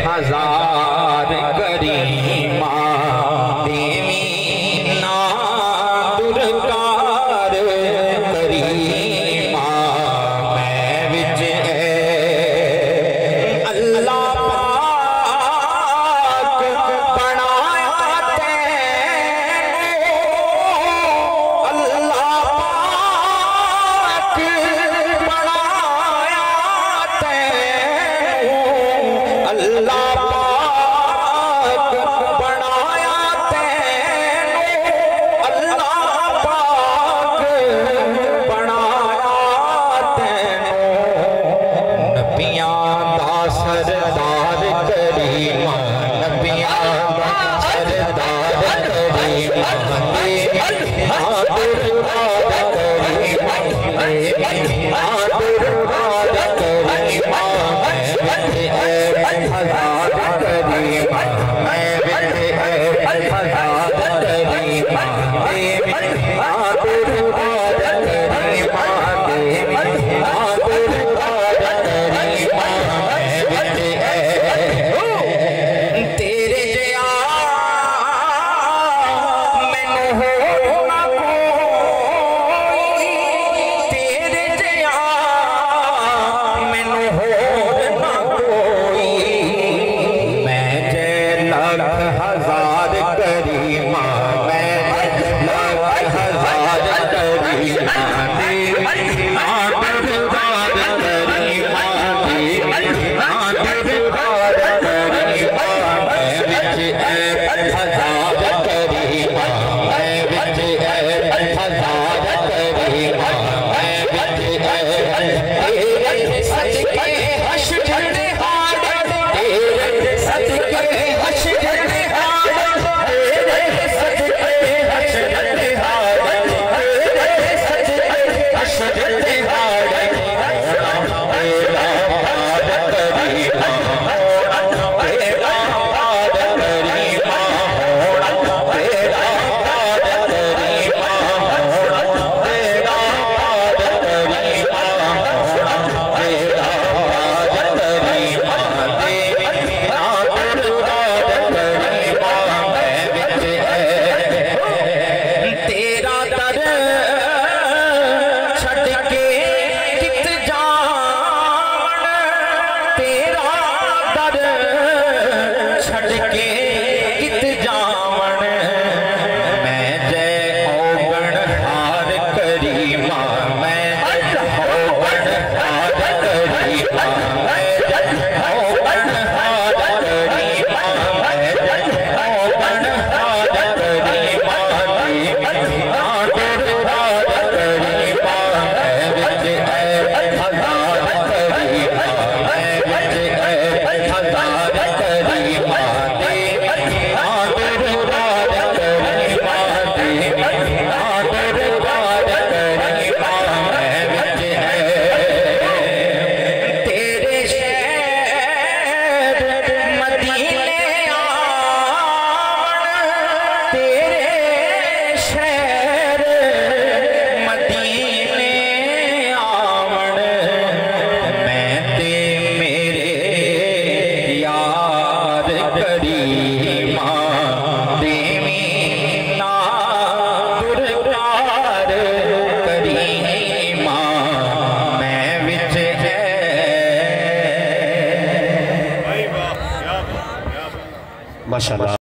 हजार करीमा देवी ना दुरकार करीमा मैं विच अल्लाह पाक बनाया तैनू अल्लाह पाक बनाया तैनू अल्लाह पाक बनाया तैनू अल्लाह पाक बनाया तैनू नबियां दा सरदार करीमा नबियां दा सरदार करीमा तेरे जया मैनू हो ना कोई तेरे जया मैनू हो ना कोई मैं जय लाख हजार करीमा मैं लाख हजार करीमा माशाल्लाह।